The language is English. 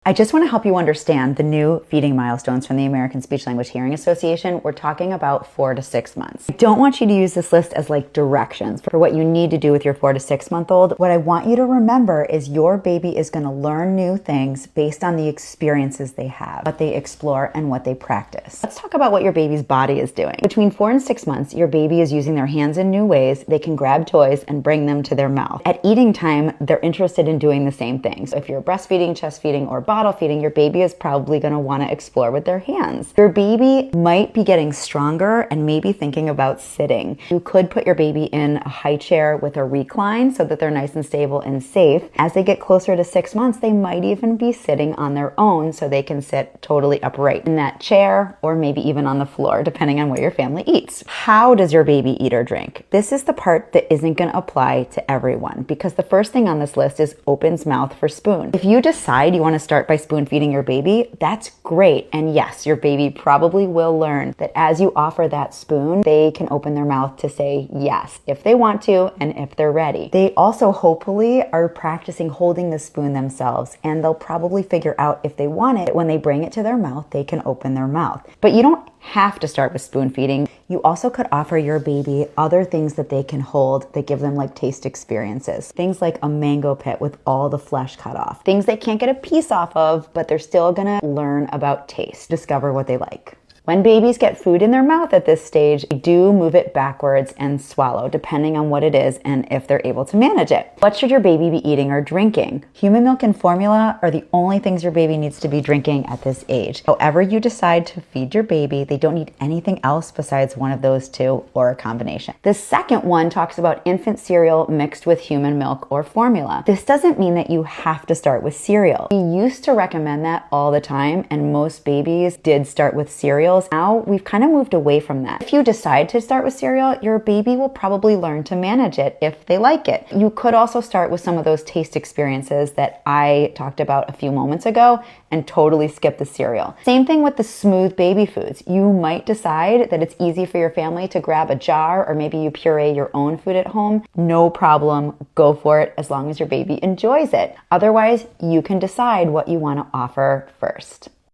I just want to help you understand the new feeding milestones from the American Speech Language Hearing Association. We're talking about 4 to 6 months. I don't want you to use this list as like directions for what you need to do with your 4 to 6 month old. What I want you to remember is your baby is going to learn new things based on the experiences they have, what they explore, and what they practice. Let's talk about what your baby's body is doing. Between 4 and 6 months, your baby is using their hands in new ways. They can grab toys and bring them to their mouth. At eating time, they're interested in doing the same things. So if you're breastfeeding, chest feeding, or bottle feeding, your baby is probably going to want to explore with their hands. Your baby might be getting stronger and maybe thinking about sitting. You could put your baby in a high chair with a recline so that they're nice and stable and safe. As they get closer to 6 months, they might even be sitting on their own so they can sit totally upright in that chair or maybe even on the floor, depending on where your family eats. How does your baby eat or drink? This is the part that isn't going to apply to everyone because the first thing on this list is opens mouth for spoon. If you decide you want to start by spoon feeding your baby, that's great. And yes, your baby probably will learn that as you offer that spoon, they can open their mouth to say yes if they want to and if they're ready. They also hopefully are practicing holding the spoon themselves, and they'll probably figure out if they want it. When they bring it to their mouth, they can open their mouth. But you don't have to start with spoon feeding. You also could offer your baby other things that they can hold that give them like taste experiences. Things like a mango pit with all the flesh cut off. Things they can't get a piece off of, but they're still gonna learn about taste, discover what they like. When babies get food in their mouth at this stage, they do move it backwards and swallow, depending on what it is and if they're able to manage it. What should your baby be eating or drinking? Human milk and formula are the only things your baby needs to be drinking at this age. However you decide to feed your baby, they don't need anything else besides one of those two or a combination. The second one talks about infant cereal mixed with human milk or formula. This doesn't mean that you have to start with cereal. We used to recommend that all the time, and most babies did start with cereal. Now we've kind of moved away from that. If you decide to start with cereal, your baby will probably learn to manage it if they like it. You could also start with some of those taste experiences that I talked about a few moments ago and totally skip the cereal. Same thing with the smooth baby foods. You might decide that it's easy for your family to grab a jar, or maybe you puree your own food at home. No problem, go for it as long as your baby enjoys it. Otherwise, you can decide what you want to offer first.